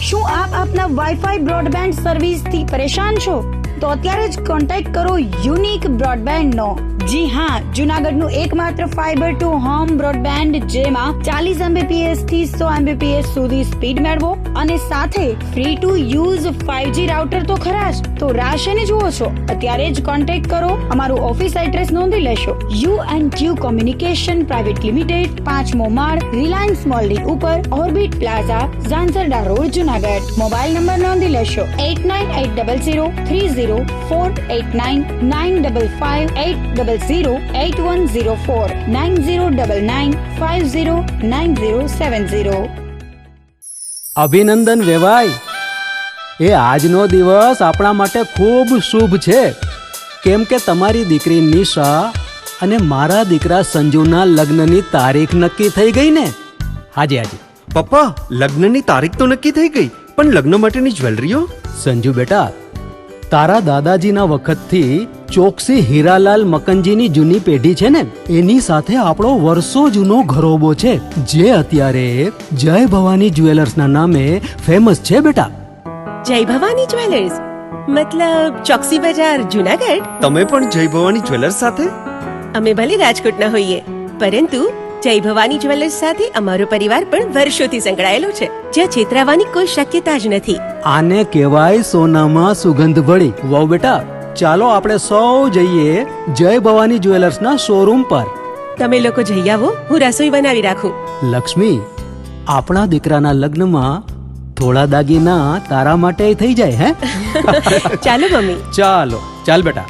શું આપ આપના વાઈફાઈ બ્રોડબેન્ડ સર્વિસથી પરેશાન છો? તો અત્યારે જ કોન્ટેક્ટ કરો યુનિક બ્રોડબેન્ડ નો. જી હા, જૂનાગઢનું એકમાત્ર ફાઈબર ટુ હોમ બ્રોડબેન્ડ જેમાં 40 Mbps થી 100 Mbps સુધી સ્પીડ મેળવો અને સાથે free to use 5G router તો ખરા જ. તો રાહ શેની જુઓ છો? અત્યારે જ કોન્ટેક્ટ કરો. અમારું ઓફિસ એડ્રેસ નોંધી લેશો. U&Q કોમ્યુનિકેશન પ્રાઇવેટ લિમિટેડ, 5મો માળ, રિલાયન્સ મોલની ઉપર, orbit plaza, Zanzarda road, Junagadh. Mobile number નોંધી લેશો 89800304899558008104 9099509070. અભિનંદન વેવાય. એ આજનો દિવસ આપણા માટે ખૂબ શુભ છે, કેમ કે તમારી દીકરી નિશા અને મારા દીકરા સંજુના લગ્નની તારીખ નક્કી થઈ ગઈ ને. હાજી હાજી પપ્પા, લગ્નની તારીખ તો નક્કી થઈ ગઈ, પણ લગ્ન માટેની જ્વેલરીઓ? સંજુ બેટા, તારા દાદાજીના વખતથી ચોકસી હીરાલાલ મકનજીની જૂની પેઢી છે ને, એની સાથે આપણો વર્ષો જૂનો ઘરોબો છે, જે અત્યારે જય ભવાની જ્વેલર્સના નામે ફેમસ છે બેટા. જય ભવાની જ્વેલર્સ મતલબ ચોકસી બજાર, જૂનાગઢ? તમે પણ જય ભવાની જ્વેલર્સ સાથે? અમે ભલે રાજકોટના હોઈએ, પરંતુ જય ભવાની જ્વેલર્સ સાથે અમારો પરિવાર પણ વર્ષોથી સંકળાયેલો છે, જ્યાં છેતરાવાની કોઈ શક્યતા જ નથી. આને કહેવાય સોનામાં સુગંધ ભળી. વાવ બેટા, ચાલો આપણે સૌ જઈએ જય ભવાની જ્વેલર્સના શોરૂમ પર. તમે લોકો જઈ આવો, હું રસોઈ બનાવી રાખું. લક્ષ્મી, આપણા દીકરાના લગ્નમાં થોડા દાગીના તારા માટે થઈ જાય. હે ચાલો મમ્મી. ચાલો ચાલ બેટા.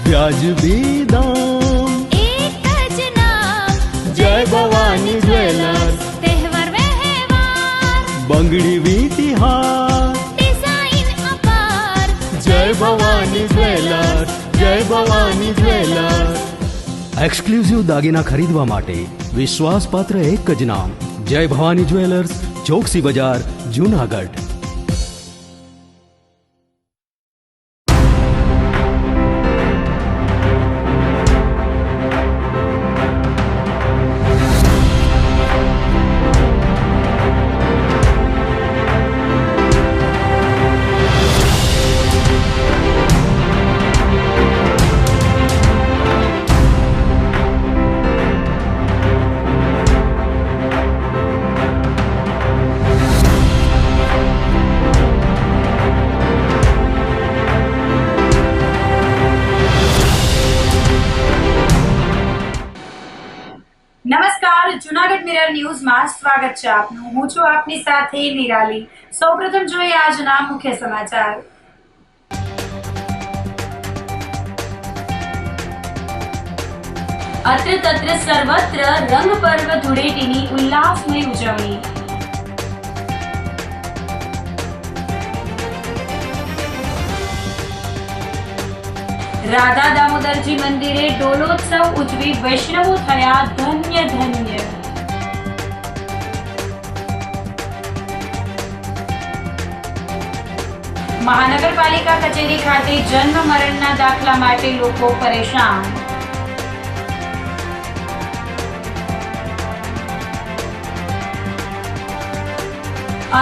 વ્યાજબી દામ, એક જ નામ, જય ભવાની જ્વેલર્સ. તહેવાર વ્યવહાર, બંગડી વીંટી હાર, ડિઝાઇન અપાર, જય ભવાની જ્વેલર્સ, જય ભવાની જ્વેલર્સ. એક્સક્લુઝિવ દાગીના ખરીદવા માટે વિશ્વાસપાત્ર એક જ નામ, જય ભવાની જ્વેલર્સ, ચોકસી બજાર, જૂનાગઢ. નમસ્કાર, જૂનાગઢ મિરર ન્યૂઝમાં સ્વાગત છે આપનું. હું છું આપની સાથે નિરાલી. સૌપ્રથમ જોઈએ આજના મુખ્ય સમાચાર. અત્ર તત્ર સર્વત્ર રંગ પર્વ ધૂળેટીની ઉલ્લાસમય ઉજવણી. રાધા દામોદરજી મંદિરે ડોલોત્સવ ઉજવી વૈષ્ણવો થયા ધન્ય ધન્ય. મહાનગરપાલિકા કચેરી ખાતે જન્મ મરણના દાખલા માટે લોકો પરેશાન.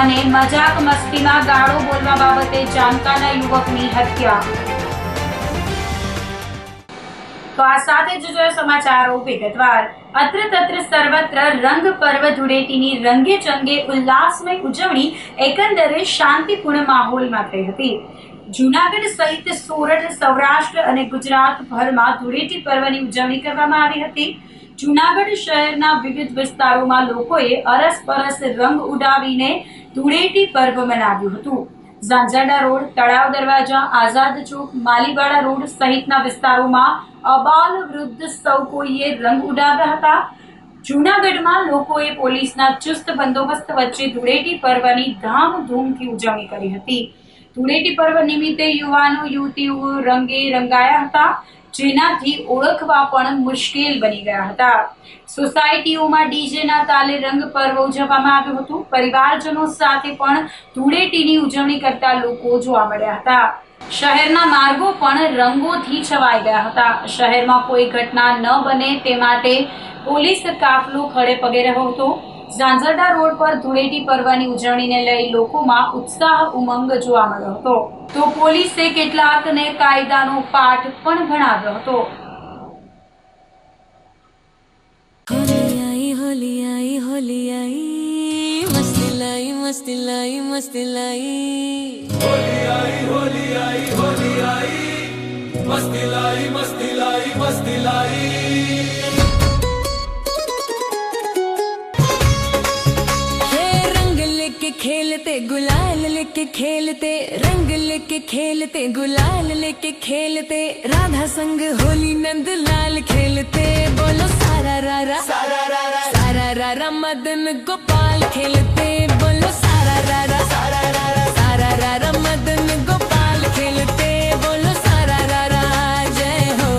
અને મજાક મસ્તીમાં ગાળો બોલવા બાબતે જાણકારના યુવકની હત્યા. તો આ સાથે જ જોયો સમાચારો વિગતવાર. અત્ર તત્ર સર્વત્ર રંગ પર્વ ધૂળેટીની રંગે ચંગે ઉલ્લાસમય ઉજવણી એકંદરે શાંતિપૂર્ણ માહોલમાં થઈ હતી. જૂનાગઢ સહિત સોરઠ, સૌરાષ્ટ્ર અને ગુજરાતભરમાં ધૂળેટી પર્વની ઉજવણી કરવામાં આવી હતી. જૂનાગઢ શહેરના વિવિધ વિસ્તારોમાં લોકોએ અરસપરસ રંગ ઉડાવીને ધૂળેટી પર્વ મનાવ્યું હતું. ઝાંઝરડા રોડ, તળાવ દરવાજા, આઝાદ ચોક, માલીવાડા રોડ સહિતના વિસ્તારોમાં અબાલ વૃદ્ધ સૌ કોઈએ રંગ ઉડાવ્યા હતા. જૂનાગઢમાં લોકોએ પોલીસના ચુસ્ત બંદોબસ્ત વચ્ચે ધૂળેટી પર્વની ધામધૂમથી ઉજવણી કરી હતી. ધૂળેટી પર્વ નિમિત્તે યુવાનો યુવતીઓ રંગે રંગાયા હતા. જેનાથી ઓળખવા પણ મુશ્કેલ બની ગયા હતા. સોસાયટીઓમાં ડીજેના તાલે રંગ પર્વ ઉજવવામાં આવ્યું હતું. પરિવારજનો સાથે પણ ધૂળેટીની ઉજવણી કરતા લોકો જોવા મળ્યા હતા. શહેરના માર્ગો પણ રંગોથી છવાઈ ગયા હતા. શહેરમાં કોઈ ઘટના ન બને તે માટે પોલીસ કાફલો ખડે પગે રહ્યો હતો. ઝાંઝરડા રોડ પર ધૂળેટી પર્વની ઉજવણીને લઈ લોકોમાં ઉત્સાહ ઉમંગ જોવા મળ્યો હતો. તો પોલીસે કેટલાકને કાયદાનો પાઠ પણ ભણાવ્યો હતો. होली आई मस्ती लाई हे रंग लेके खेलते गुलाल लेके खेलते रंग लेके खेलते गुलाल लेके खेलते राधा संग होली नंद लाल खेलते बोलो सारा रारा मदन गोपाल खेलते बोलो सारा रारा मदन गोपाल खेलते बोलो सारा रारा जय हो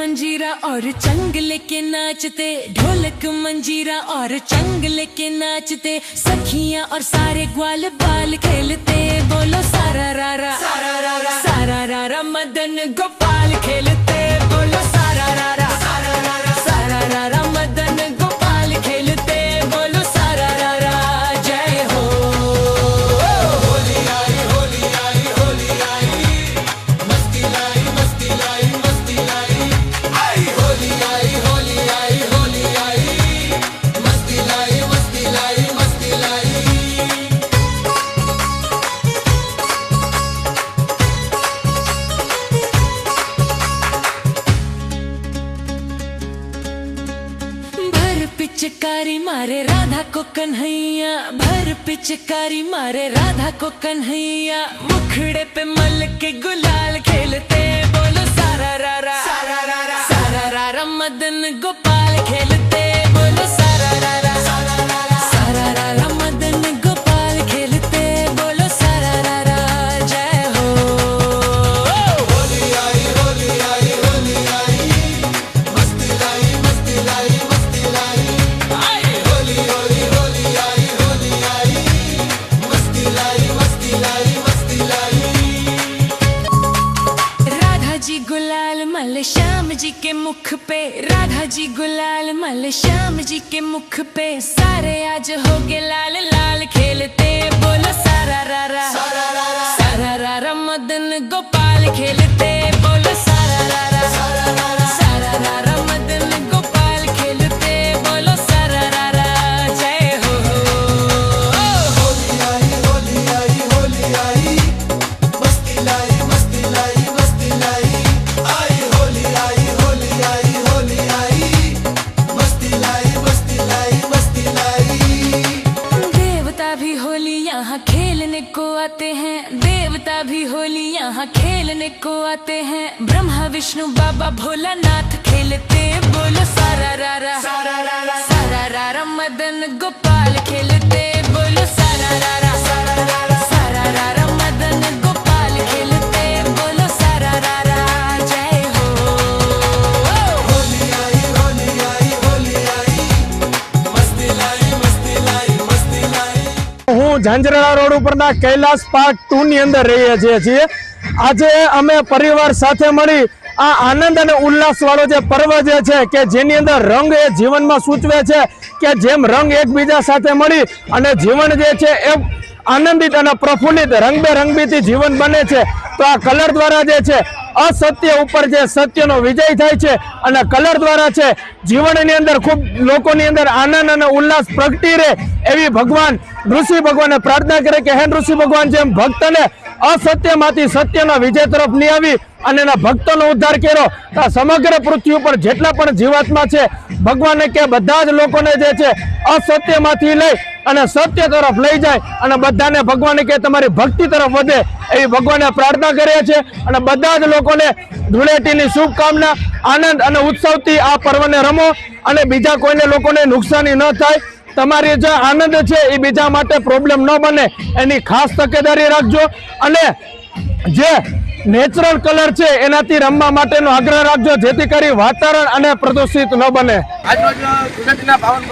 मंजीरा और चंग लेके नाचते ढोलक मंजीरा और चंग लेके नाचते सखियां और सारे ग्वाल बाल खेलते बोलो सारा रारा मदन गोपाल खेलते बोलो सारा रारा मदन गोपाल खेलते बोलो सारा रारा जय हो पिचकारी मारे राधा को कन्हैया भर पिचकारी मारे राधा को कन्हैया मुखड़े पे मल के गुलाल खेलते बोलो सारा रारा मदन गोपाल खेलते बोलो सारा रारा मदन गोपाल खेलते बोलो सारा रारा जय हो गुलाल मल श्याम जी के मुख पे राधा जी गुलाल मल श्याम जी के मुख पे सारे आज हो गए लाल लाल खेलते बोलो सारा रारा मदन गोपाल खेलते बोलो सारा रारा मदन गोपाल खेलते बोलो सारा रारा जय हो आते हैं देवता भी होली यहाँ खेलने को आते हैं ब्रह्मा विष्णु बाबा भोलानाथ खेलते बोलो सारा रारा मदन गोपाल खेलते बोलो सारा रारा मदन गोपाल खेलते बोलो सारा रारा जय हो હું ઝાંઝરડા રોડ ઉપરના કૈલાસ પાર્ક 2 ની અંદર રહીએ છીએ. આજે અમે પરિવાર સાથે મળી આ આનંદ અને ઉલ્લાસ વાળો જે પર્વ જે છે કે જેની અંદર રંગ એ જીવનમાં સૂચવે છે કે જેમ રંગ એકબીજા સાથે મળી અને જીવન જે છે એ આનંદિત અને પ્રફુલ્લિત રંગબેરંગીથી જીવન બને છે. તો આ કલર દ્વારા જે છે અસત્ય ઉપર જે સત્યનો વિજય થાય છે અને કલર દ્વારા છે જીવનની અંદર ખૂબ લોકોની અંદર આનંદ અને ઉલ્લાસ પ્રગટી રહે એવી ભગવાન ઋષિ ભગવાને પ્રાર્થના કરે કે હે ઋષિ ભગવાન જેમ ભક્તને અસત્યમાંથી સત્યના વિજય તરફ લઈ આવી અને એના ભક્તોનો ઉદ્ધાર કર્યો. તો આ સમગ્ર પૃથ્વી ઉપર જેટલા પણ જીવાત્મા છે, ભગવાને કે બધા જ લોકોને જે છે અસત્યમાંથી લઈ અને સત્ય તરફ લઈ જાય અને બધાને ભગવાને કે તમારી ભક્તિ તરફ વધે એવી ભગવાને પ્રાર્થના કરીએ છીએ. અને બધા જ લોકોને ધૂળેટીની શુભકામના, આનંદ અને ઉત્સવથી આ પર્વને રમો અને બીજા કોઈને લોકોને નુકસાની ન થાય. તમારી જે આનંદ છે એ બીજા માટે પ્રોબ્લેમ ન બને એની ખાસ તકેદારી રાખજો. અને જે નેચરલ કલર છે એનાથી રમવા માટેનો આગ્રહ રાખજો, જેથી કરી વાતાવરણ અને પ્રદૂષિત ન બને. આજરોજ ધૂળેટીના પાવન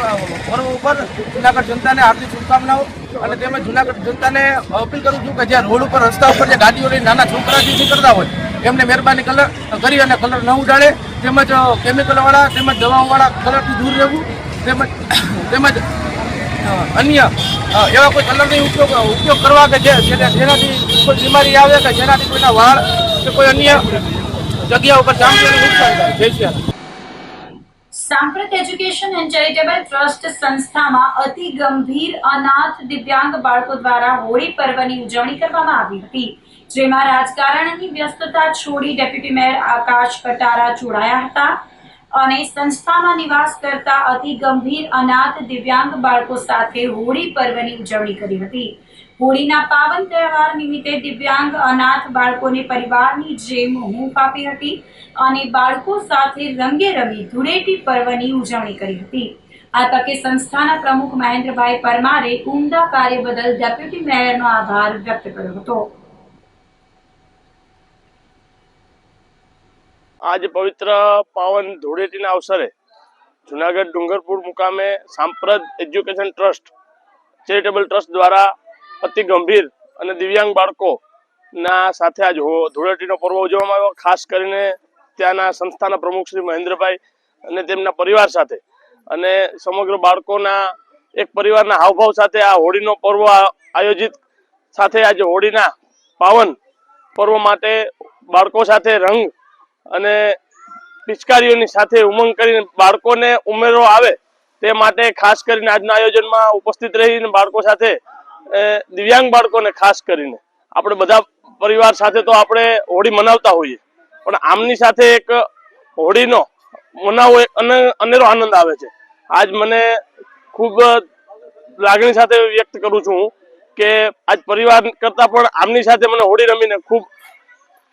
પર્વ ઉપર જુનાગઢ જનતાને હાર્દિક શુભકામનાઓ. અને તેમજ જુનાગઢ જનતાને અપીલ કરું છું કે જ્યાં રોડ ઉપર, રસ્તા ઉપર જે ગાડીઓ લઈને નાના છોકરા જે નીકળતા હોય એમને મહેરબાની કરી અને કલર ન ઉડાડે, તેમજ કેમિકલવાળા તેમજ દવાઓવાળા કલરથી દૂર રહેવું, તેમજ અન્ય એવા કોઈ કલરનો ઉપયોગ કરવા કે જેનાથી કોઈ બીમારી આવે કે જેનાથી કોઈના વાળ કે કોઈ અન્ય જગ્યા ઉપર ચામડીનું નુકસાન થાય. જય શ્રી રામ. સાંપ્રત એજ્યુકેશન એન્ડ ચેરિટેબલ ટ્રસ્ટ સંસ્થામાં અતિ ગંભીર અનાથ દિવ્યાંગ બાળકો દ્વારા હોળી પર્વની ઉજવણી કરવામાં આવી હતી, જેમાં રાજકારણની વ્યસ્તતા છોડી ડેપ્યુટી મેયર આકાશ કટારા જોડાયા હતા અને સંસ્થામાં નિવાસ કરતા અતિ ગંભીર અનાથ દિવ્યાંગ બાળકો સાથે હોળી પર્વની ઉજવણી કરી હતી. હોળીના પાવન તહેવાર નિમિત્તે દિવ્યાંગ અનાથ બાળકોને પરિવારની જેમ હૂંફ આપી હતી અને બાળકો સાથે રંગે રંગી ધૂળેટી પર્વની ઉજવણી કરી હતી. આ તકે સંસ્થાના પ્રમુખ મહેન્દ્રભાઈ પરમારે ઉમદા કાર્ય બદલ ડેપ્યુટી મેયરનો આભાર વ્યક્ત કર્યો હતો. આજ પવિત્ર પાવન ધૂળેટીના અવસરે જુનાગઢ ડુંગરપુર મુકામે સાંપ્રત એજ્યુકેશન ટ્રસ્ટ ચેરિટેબલ ટ્રસ્ટ દ્વારા અતિ ગંભીર અને દિવ્યાંગ બાળકોના સાથે આજ ધૂળેટીનો પર્વ ઉજવવામાં આવ્યો. ખાસ કરીને ત્યાંના સંસ્થાના પ્રમુખ શ્રી મહેન્દ્રભાઈ અને તેમના પરિવાર સાથે અને સમગ્ર બાળકોના એક પરિવારના હાવભાવ સાથે આ હોળીનો પર્વ આયોજિત સાથે આજે હોળીના પાવન પર્વ માટે બાળકો સાથે રંગ અને પિચકારીઓની સાથે ઉમંગ કરીને બાળકોને ઉમેરો આવે તે માટે ખાસ કરીને આજના આયોજનમાં ઉપસ્થિત રહીને બાળકો સાથે દિવ્યાંગ બાળકોને ખાસ કરીને આપણે બધા પરિવાર સાથે તો આપણે હોળી મનાવતા હોઈએ, પણ આમની સાથે એક હોળીનો મનાવવો એક અનેરો આનંદ આવે છે. આજ મને ખૂબ લાગણી સાથે વ્યક્ત કરું છું કે આજ પરિવાર કરતાં પણ આમની સાથે મને હોળી રમીને ખૂબ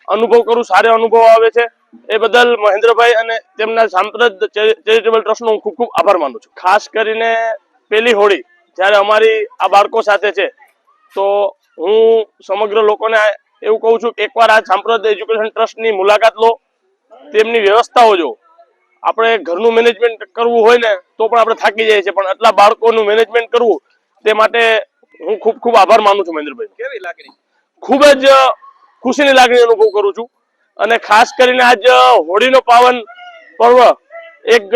અનુભવ કરું, સારો અનુભવ આવે છે. એ બદલ મહેન્દ્રભાઈ અને તેમના સાંપ્રત ચેરિટેબલ ટ્રસ્ટનો હું ખૂબ ખૂબ આભાર માનું છું. ખાસ કરીને પહેલી હોળી જ્યારે અમારી આ બાળકો સાથે છે તો હું સમગ્ર લોકોને એવું કહું છું કે એકવાર આ સાંપ્રત એજ્યુકેશન ટ્રસ્ટની મુલાકાત લો, તેમની વ્યવસ્થાઓ જો. આપણે ઘરનું મેનેજમેન્ટ કરવું હોય ને તો પણ આપણે થાકી જઈએ છીએ, પણ આટલા બાળકોનું મેનેજમેન્ટ કરવું તે માટે હું ખૂબ ખૂબ આભાર માનું છું મહેન્દ્રભાઈ. કેવી લાગણી? ખૂબ જ ખુશીની લાગણી અનુભવ કરું છું. અને ખાસ કરીને આજ હોળીનો પાવન પર્વ એક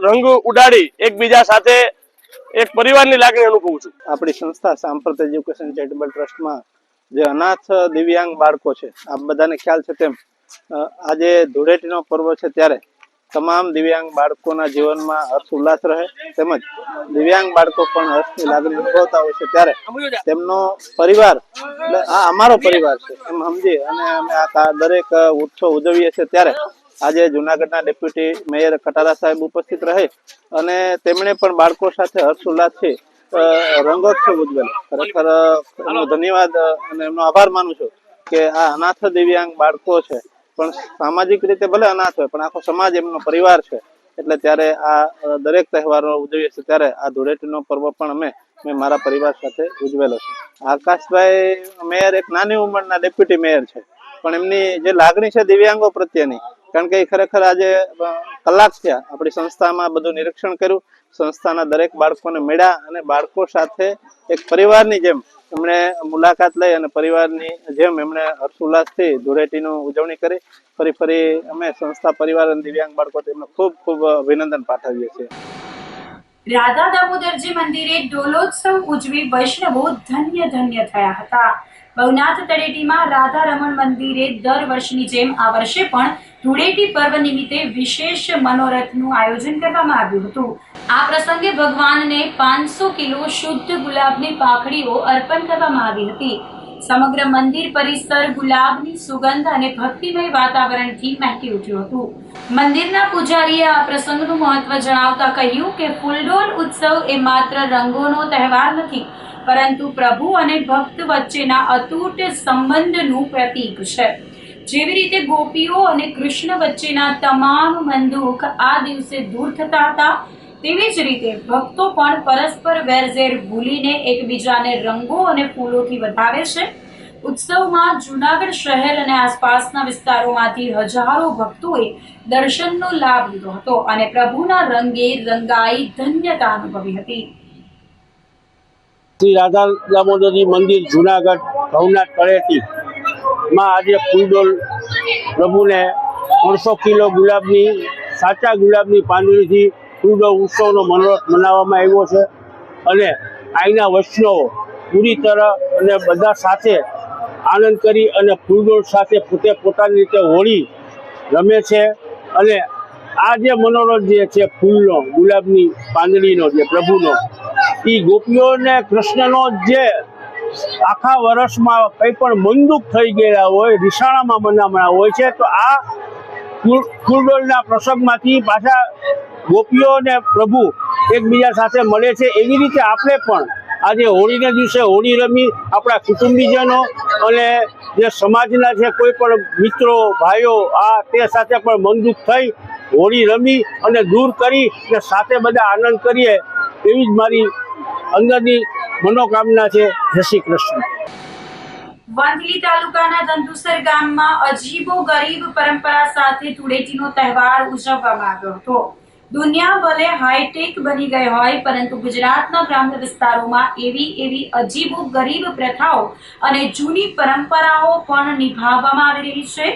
રંગ ઉડાડી એકબીજા સાથે એક પરિવારની લાગણી અનુભવું છું. આપણી સંસ્થા સાંપ્રત એજ્યુકેશન ચેરિટેબલ ટ્રસ્ટમાં જે અનાથ દિવ્યાંગ બાળકો છે, આપ બધાને ખ્યાલ છે તેમ આજે ધૂળેટીનો પર્વ છે ત્યારે તમામ દિવ્યાંગ બાળકોના જીવનમાં હર્ષ ઉલ્લાસ રહે, તેમજ દિવ્યાંગ બાળકો પણ હર્ષની લાગણી અનુભવતા હોય છે ત્યારે તેમનો પરિવાર એટલે આ અમારો પરિવાર છે એમ સમજી અને અમે આ દરેક ઉત્સવ ઉજવીએ છીએ. ત્યારે આજે જુનાગઢના ડેપ્યુટી મેયર કટારા સાહેબ ઉપસ્થિત રહે અને તેમણે પણ બાળકો સાથે હર્ષ ઉલ્લાસથી રંગોત્સવ ઉજવેલો. ખરેખર એમનો ધન્યવાદ અને એમનો આભાર માનું છું કે આ અનાથ દિવ્યાંગ બાળકો છે પણ સામાજિક રીતે ભલે અનાથ હોય પણ આખો સમાજ એમનો પરિવાર છે. એટલે ત્યારે આ દરેક તહેવારો ઉજવીએ છીએ ત્યારે આ ધૂળેટીનો પર્વ પણ મેં મારા પરિવાર સાથે ઉજવેલો છે. આકાશભાઈ મેયર એક નાની ઉંમરના ડેપ્યુટી મેયર છે, પણ એમની જે લાગણી છે દિવ્યાંગો પ્રત્યેની, કારણ કે એ ખરેખર આજે કલાક થયા આપણી સંસ્થામાં બધું નિરીક્ષણ કર્યું, સંસ્થાના દરેક બાળકોને મળ્યા અને બાળકો સાથે એક પરિવારની જેમ એમણે મુલાકાત લઈ અને પરિવારની જેમ એમણે હર્ષોલ્લાસથી ધૂળેટીની ઉજવણી કરી. ફરી અમે સંસ્થા પરિવાર અને દિવ્યાંગ બાળકો તેમને ખૂબ ખૂબ અભિનંદન પાઠવીએ છીએ. રાધા દામોદરજી મંદિરે ડોલોત્સવ ઉજવી વૈષ્ણવો ધન્ય ધન્ય થયા હતા. ભવનાથ તળેટીમાં રાધા રમણ મંદિરે દર વર્ષની જેમ આ વર્ષે પણ ધૂળેટી પર્વ નિમિત્તે વિશેષ મનોરથનું આયોજન કરવામાં આવ્યું હતું. આ પ્રસંગે ભગવાનને 500 કિલો શુદ્ધ ગુલાબની પાંખડીઓ અર્પણ કરવામાં આવી હતી. સમગ્ર મંદિર પરિસર ગુલાબની સુગંધ અને ભક્તિમય વાતાવરણથી મહેકી ઉઠ્યું હતું. મંદિરના પૂજારીએ આ પ્રસંગનું મહત્વ જણાવતા કહ્યું કે ફૂલડોલ ઉત્સવ એ માત્ર રંગોનો તહેવાર નથી, પરંતુ પ્રભુ અને ભક્ત વચ્ચેના અતૂટ સંબંધનું પ્રતીક છે. જેવી રીતે ગોપીઓ અને કૃષ્ણ વચ્ચેના તમામ મન દુઃખ આ દિવસે દૂર થતા હતા, તેવી જ રીતે ભક્તો પણ પરસ્પર વેરઝેર ભૂલીને એકબીજાને રંગો અને ફૂલોથી વધાવે છે. ઉત્સવમાં જૂનાગઢ શહેર અને આસપાસના વિસ્તારોમાંથી હજારો ભક્તોએ દર્શનનો લાભ લીધો હતો અને પ્રભુના રંગે રંગાઈ ધન્યતા અનુભવી હતી. શ્રી રાધા દામોદરજી મંદિર જૂનાગઢ ભવનાથ તળેટી માં આજે ફૂલડોલ પ્રભુને 300 કિલો ગુલાબની સાચા ગુલાબની પાંદડીથી ફૂલડોલ ઉત્સવનો મનોરથ મનાવવામાં આવ્યો છે અને અહીંના વૈષ્ણવો પૂરી તરહ અને બધા સાથે આનંદ કરી અને ફૂલડોલ સાથે પોતે પોતાની રીતે હોળી રમે છે. અને આ જે મનોરથ જે છે ફૂલનો ગુલાબની પાંદડીનો જે પ્રભુનો એ ગોપીઓને કૃષ્ણનો જે આખા વર્ષમાં કંઈ પણ મનદુખ થઈ ગયેલા હોય, રિસાણામાં મનામણા હોય છે, તો આ ફૂલડોલના પ્રસંગમાંથી પાછા ગોપીઓ અને પ્રભુ એકબીજા સાથે મળે છે. એવી રીતે આપણે પણ આજે હોળીના દિવસે હોળી રમી આપણા કુટુંબીજનો અને જે સમાજના છે કોઈ પણ મિત્રો ભાઈઓ આ તે સાથે પણ મનદુખ થઈ હોળી રમી અને દૂર કરી અને સાથે બધા આનંદ કરીએ એવી જ મારી અંદરની મનોકામના છે. જય શ્રી કૃષ્ણ. વંથલી તાલુકાના ધંધુસર ગામમાં અજીબો ગરીબ પરંપરા સાથે ધૂળેટીનો તહેવાર ઉજવવામાં આવ્યો હતો. દુનિયા ભલે હાઈટેક બની ગઈ હોય, પરંતુ ગુજરાતના ગ્રામ્ય વિસ્તારોમાં એવી અજીબો ગરીબ પ્રથાઓ અને જૂની પરંપરાઓ પણ નિભાવવામાં આવી રહી છે.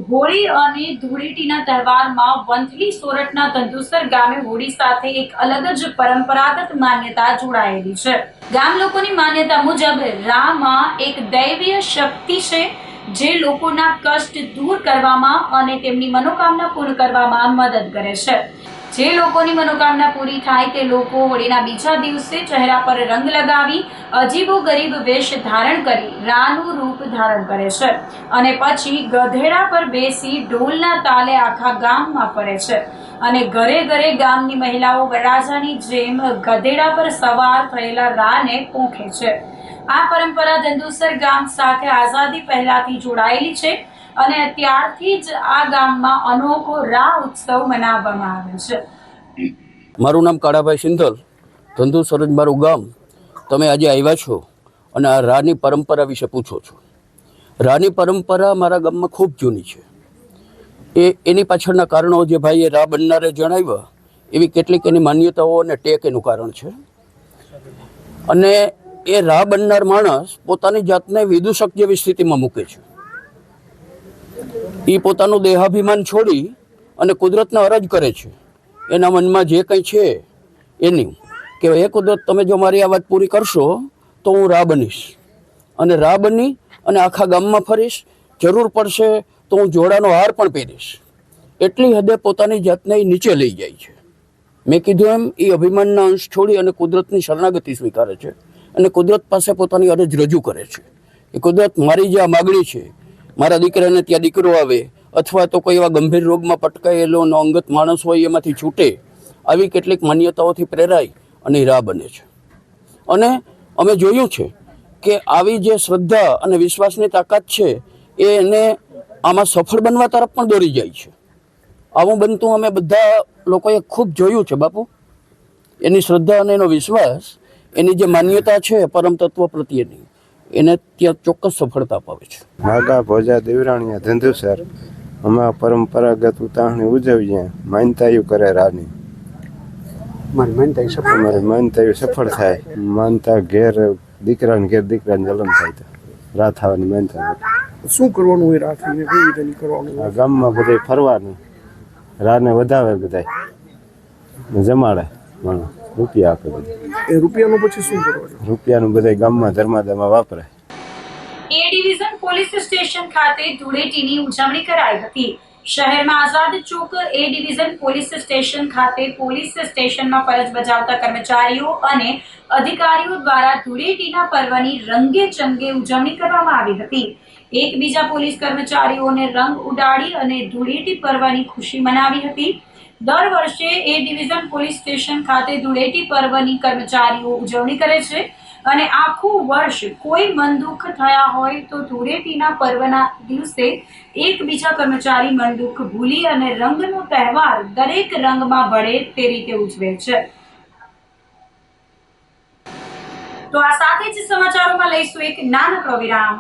હોળી અને ધૂળેટીના તહેવારમાં વંથલી સોરઠના ધંધુસર ગામે હોળી સાથે એક અલગ જ પરંપરાગત માન્યતા જોડાયેલી છે. ગામ લોકોની માન્યતા મુજબ રામાં એક દૈવીય શક્તિ છે જે લોકોના કષ્ટ દૂર કરવામાં અને તેમની મનોકામના પૂર્ણ કરવામાં મદદ કરે છે. જે લોકોની મનોકામના પૂરી થાય તે લોકો હોળીના બીજા દિવસે ચહેરા પર રંગ લગાવી અજીબો ગરીબ વેશ ધારણ કરી રાનું રૂપ ધારણ કરે છે અને પછી ગધેડા પર બેસી ઢોલના તાલે આખા ગામમાં ફરે છે અને ઘરે ઘરે ગામની મહિલાઓ વરરાજાની જેમ ગધેડા પર સવાર થયેલા રાને પોંખે છે. આ પરંપરા ધંધુસર ગામ સાથે આઝાદી પહેલાથી જોડાયેલી છે અને ત્યારથી જ આ ગામમાં અનોખો રા ઉત્સવ મનાવવામાં આવે છે. મારું નામ કાળાભાઈ સિંધલ, ધંધુસર જ મારું ગામ. તમે આજે આવ્યા છો અને આ રાની પરંપરા વિશે પૂછો છો. રાની પરંપરા મારા ગામમાં ખૂબ જૂની છે. એની પાછળના કારણો જે ભાઈએ રા બનનારે જણાવ્યા એવી કેટલીક એની માન્યતાઓ અને ટેક એનું કારણ છે. અને એ રા બનનાર માણસ પોતાની જાતને વિદૂષક જેવી સ્થિતિમાં મૂકે છે. એ પોતાનું દેહાભિમાન છોડી અને કુદરતને અરજ કરે છે. એના મનમાં જે કંઈ છે એની કે એ કુદરત તમે જો મારી આ વાત પૂરી કરશો તો હું રા બનીશ અને રા બની અને આખા ગામમાં ફરીશ, જરૂર પડશે તો હું જોડાનો હાર પણ પહેરીશ. એટલી હદે પોતાની જાતને એ નીચે લઈ જાય છે. મેં કીધું એમ એ અભિમાનના અંશ છોડી અને કુદરતની શરણાગતિ સ્વીકારે છે અને કુદરત પાસે પોતાની અરજ રજૂ કરે છે. એ કુદરત મારી જે આ માગણી છે, મારા દીકરાને ત્યાં દીકરો આવે અથવા તો કોઈ એવા ગંભીર રોગમાં પટકાયેલો અંગત માણસ હોય એમાંથી છૂટે, આવી કેટલીક માન્યતાઓથી પ્રેરાય અને રા બને છે. અને અમે જોયું છે કે આવી જે શ્રદ્ધા અને વિશ્વાસની તાકાત છે એને આમાં સફળ બનવા તરફ પણ દોરી જાય છે. આવું બનતું અમે બધા લોકોએ ખૂબ જોયું છે બાપુ. એની શ્રદ્ધા અને એનો વિશ્વાસ, એની જે માન્યતા છે પરમ તત્વ પ્રત્યેની, એને ત્યાં ચોક્કસ સફળતા અપાવે છે. વાઘા ભોજા દેવરાણીયા ધંધુસર અમે પરંપરાગત ઉતાવણી ઉજવીએ. માનતાયું કરે રાની. મારી માનતાયું સફળ થાય. માનતા ઘેર દીકરાને ઘેર દીકરાને જલમ થાય તો રા થવાની માનતા. શું કરવાનું હોય રાત્રિને? કઈ રીતે કરવાનું? આ ગામમાં બધા ફરવાનું, રાને વધાવે બધા જમાડે, રૂપિયા આપે બધા. એ રૂપિયાનું પછી શું કરવાનું? રૂપિયાનું બધા ગામમાં ધર્માદામાં વાપરે. એ ડિવિઝન પોલીસ સ્ટેશન ખાતે ધૂળેટીની ઉજવણી કરાઈ હતી. શહેરમાં આઝાદ ચોક એ ડિવિઝન પોલીસ સ્ટેશન ખાતે પોલીસ સ્ટેશનમાં ફરજ બજાવતા કર્મચારીઓ અને અધિકારીઓ દ્વારા ધૂળેટીના પર્વની રંગે ચંગે ઉજવણી કરવામાં આવી હતી. એકબીજા પોલીસ કર્મચારીઓને રંગ ઉડાડી અને ધૂળેટી પર્વની ખુશી મનાવી હતી. દર વર્ષે એ ડિવિઝન પોલીસ સ્ટેશન ખાતે ધૂળેટી પર્વની કર્મચારીઓ ઉજવણી કરે છે અને આખું વર્ષ કોઈ મન દુઃખ થયા હોય તો ધૂળેટીના પર્વના દિવસે એકબીજા કર્મચારી મન દુઃખ ભૂલી અને રંગનો તહેવાર દરેક રંગમાં ભળે તે રીતે ઉજવે છે. તો આ સાથે જ સમાચારોમાં લઈશું એક નાનકડો વિરામ.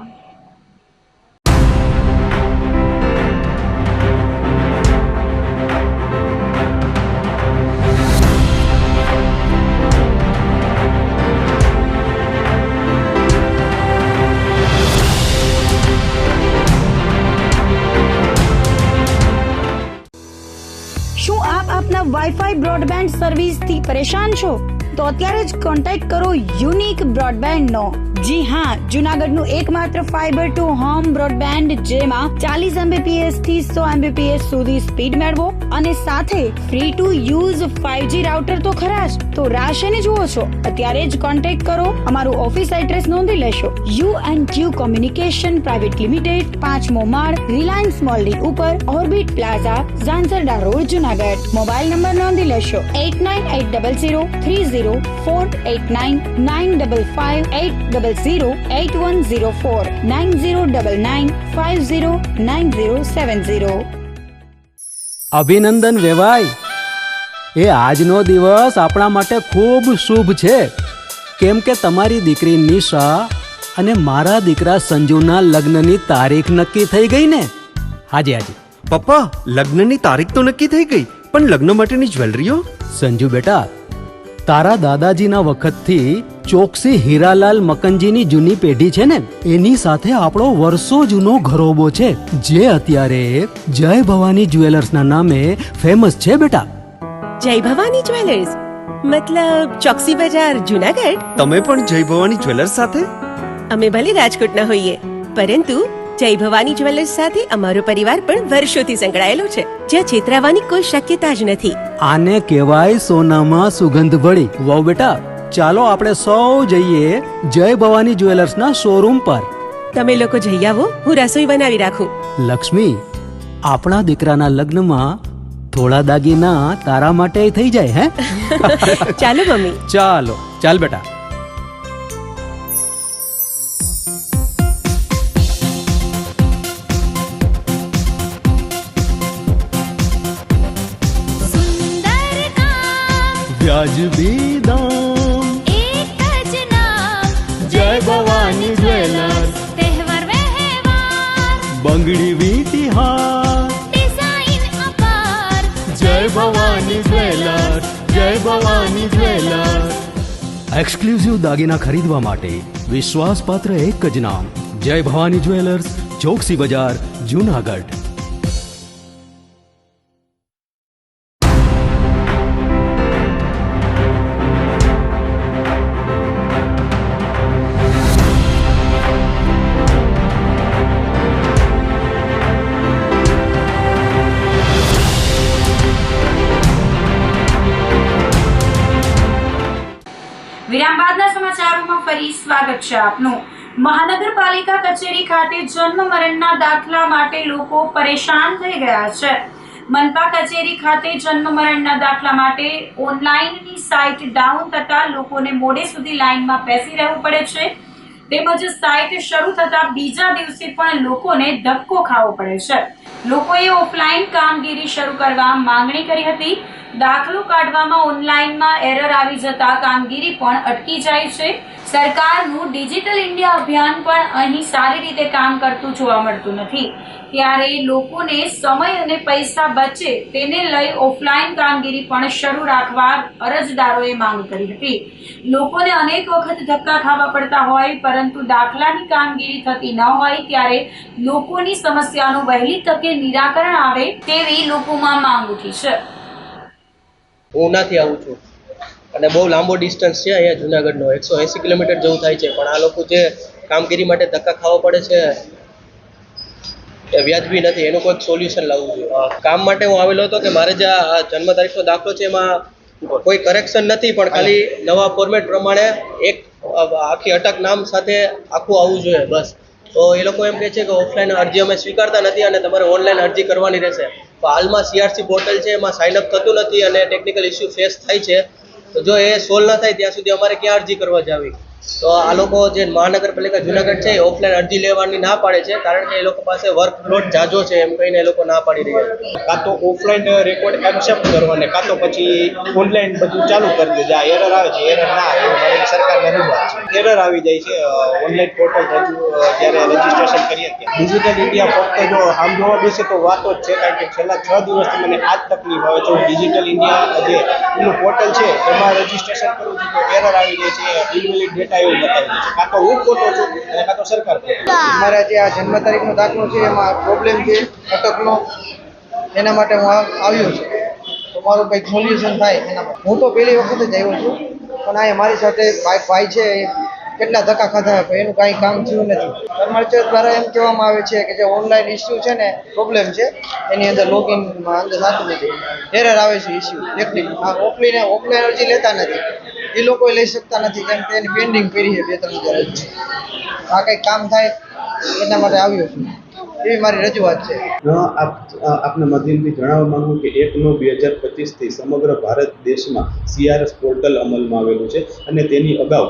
શું આપ આપના વાઈફાઈ બ્રોડબેન્ડ સર્વિસથી પરેશાન છો? તો અત્યારે જ કોન્ટેક્ટ કરો યુનિક બ્રોડબેન્ડનો. જી હા, જૂનાગઢનું એકમાત્ર ફાઈબર ટુ હોમ બ્રોડબેન્ડ જેમાં 40 Mbps થી 100 Mbps સુધી સ્પીડ મેળવો અને સાથે free to use 5G router તો ખરા જ. તો રાહ શેની જુઓ છો? અત્યારે જ કોન્ટેક્ટ કરો. અમારું ઓફિસ એડ્રેસ નોંધી લેશો. U&Q કોમ્યુનિકેશન પ્રાઇવેટ લિમિટેડ, 5મો માળ, રિલાયન્સ મોલની ઉપર, orbit plaza, Zanzarda road, Junagadh. Mobile number નોંધી લેશો 89800304899558008104 9099509070. અભિનંદન વેવાય. એ આજનો દિવસ આપણા માટે ખૂબ શુભ છે, કેમ કે તમારી દીકરી નિશા અને મારા દીકરા સંજુના લગ્નની તારીખ નક્કી થઈ ગઈ ને. હાજી હાજી પપ્પા, લગ્નની તારીખ તો નક્કી થઈ ગઈ, પણ લગ્ન માટેની જ્વેલરીઓ? સંજુ બેટા, તારા દાદાજીના વખતથી ચોકસી હીરાલાલ મકનજીની જૂની પેઢી છે ને, એની સાથે આપણો વર્ષો જૂનો ઘરોબો છે, જે અત્યારે જય ભવાની જ્વેલર્સના નામે ફેમસ છે બેટા. જય ભવાની જ્વેલર્સ મતલબ ચોકસી બજાર, જૂનાગઢ? તમે પણ જય ભવાની જ્વેલર્સ સાથે? અમે ભલે રાજકોટના હોઈએ, પરંતુ જય ભવાની જ્વેલર્સ સાથે અમારો પરિવાર પણ વર્ષોથી સંકળાયેલો છે, જ્યાં છેતરાવાની કોઈ શક્યતા જ નથી. આને કહેવાય સોનામાં સુગંધ ભળી. વાવ બેટા, ચાલો આપણે સૌ જઈએ જય ભવાની જ્વેલર્સના શોરૂમ પર. તમે લોકો જઈ આવો, હું રસોઈ બનાવી રાખું. લક્ષ્મી, આપણા દીકરાના લગ્નમાં થોડા દાગીના તારા માટે થઈ જાય. હે ચાલો મમ્મી. ચાલો ચાલ બેટા. વ્યાજબી દામ, એક જ નામ, જય ભવાની જ્વેલર્સ. તહેવાર વ્યવહાર, બંગડી વીંટી હાર, ડિઝાઇન અપાર, જય ભવાની જ્વેલર્સ, જય ભવાની જ્વેલર્સ. એક્સક્લુઝિવ દાગીના ખરીદવા માટે વિશ્વાસપાત્ર એક જ નામ, જય ભવાની જ્વેલર્સ, ચોકસી બજાર, જૂનાગઢ. વિરામ બાદના સમાચારોમાં ફરી સ્વાગત છે આપનું. મહાનગરપાલિકા કચેરી ખાતે જન્મ મરણના દાખલા માટે લોકો પરેશાન થઈ ગયા છે. મનપા કચેરી ખાતે જન્મ મરણના દાખલા માટે ઓનલાઈનની સાઇટ ડાઉન થતા લોકોને મોડે સુધી લાઈનમાં બેસી રહેવું પડે છે. તેમજ સાઇટ શરૂ થતા બીજા દિવસે પણ લોકોને ધક્કો ખાવો પડે છે. લોકોએ ઓફલાઈન કામગીરી શરૂ કરવા માંગણી કરી હતી. દાખલો કાઢવામાં ઓનલાઈનમાં એરર આવી જતા કામગીરી પણ અટકી જાય છે. સરકારનું ડિજિટલ ઇન્ડિયા અભિયાન પણ અહીં સારી રીતે કામ કરતું જોવા મળતું નથી. ત્યારે લોકોને સમય અને પૈસા બચે તેને લઈ ઓફલાઈન કામગીરી પણ શરૂ રાખવા અરજદારોએ માંગ કરી હતી. લોકોને અનેક વખત ધક્કા ખાવા પડતા હોય, પરંતુ દાખલાની કામગીરી થતી ન હોય ત્યારે લોકોની સમસ્યાનું વહેલી તકે નિરાકરણ આવે તેવી લોકોમાં માંગ ઉઠી છે. હું ઉનાથી આવું છું અને બહુ લાંબો ડિસ્ટન્સ છે અહીંયા જુનાગઢનો, 180 કિલોમીટર જેવું થાય છે, પણ આ લોકો જે કામગીરી માટે ધક્કા ખાવા પડે છે એ વ્યાજબી નથી, એનું કોઈક સોલ્યુશન લાવવું જોઈએ. કામ માટે હું આવેલો હતો કે મારે જે આ જન્મ તારીખનો દાખલો છે એમાં કોઈ કરેક્શન નથી, પણ ખાલી નવા ફોર્મેટ પ્રમાણે એક આખી અટક નામ સાથે આખું આવવું જોઈએ બસ. તો એ લોકો એમ કહે છે કે ઓફલાઈન અરજી અમે સ્વીકારતા નથી અને તમારે ઓનલાઈન અરજી કરવાની રહેશે. તો હાલમાં CRC પોર્ટલ છે એમાં સાઇન અપ થતું નથી અને ટેકનિકલ ઇસ્યુ ફેસ થાય છે. તો જો એ સોલ્વ ન થાય ત્યાં સુધી અમારે ક્યાં અરજી કરવા જાવી? તો આ લોકો જે મહાનગરપાલિકા જુનાગઢ છે એ ઓફલાઈન અરજી લેવાની ના પાડે છે, કારણ કે એ લોકો પાસે વર્કલોડ જાજો છે એમ કહીને એ લોકો ના પાડી રહ્યા છે. કાં તો ઓફલાઈન રેકોર્ડ એક્સેપ્ટ કરવાને, કાં તો પછી ઓનલાઈન બધું ચાલુ કરી દે. આ એરર આવે છે, એરર ના આવે મારી સરકારને રજૂઆત છે. એરર આવી જાય છે ઓનલાઈન પોર્ટલ જ્યારે રજીસ્ટ્રેશન કરીએ ત્યારે. ડિજિટલ ઇન્ડિયા ફક્ત જો આમ જોવા બેસે તો વાતો જ છે, કારણ કે છેલ્લા 6 દિવસથી મને આ જ તકલીફ આવે છે. ડિજિટલ ઇન્ડિયા જે એનું પોર્ટલ છે એમાં રજીસ્ટ્રેશન કરું છું તો એરર આવી જાય છે, ઇનવેલિડ ડેટા એવું બતાવી દે છે. કાં તો હું ખોટો છું અને કાં તો સરકાર ખોટો. મારા જે આ જન્મ તારીખનો દાખલો છે એમાં પ્રોબ્લેમ છે અટકનો, એના માટે હું આવ્યો છું. તો મારું કંઈક સોલ્યુશન થાય એના માટે. હું તો પહેલી વખત જ આવ્યો છું, પણ આ મારી સાથે ભાઈ છે કેટલા ધક્કા ખાધા તો એનું કાંઈ કામ થયું નથી. કર્મચારી દ્વારા એમ કહેવામાં આવે છે કે જે ઓનલાઈન ઇસ્યુ છે ને પ્રોબ્લેમ છે એની અંદર લોગિન અંદર થતું નથી, એરર આવે છે ઇસ્યુ ટેકનિક. ઓફલાઈન અરજી લેતા નથી, એ લોકો લઈ શકતા નથી કેમ કે એની પેન્ડિંગ કરી છે 2-3 હજાર અરજી. આ કંઈક કામ થાય એના માટે આવ્યો છું, એવી મારી રજૂઆત છે. આપના માધ્યમથી જણાવવા માંગુ કે 1/9/2025 થી સમગ્ર ભારત દેશમાં CRS પોર્ટલ અમલમાં આવેલું છે અને તેની અગાઉ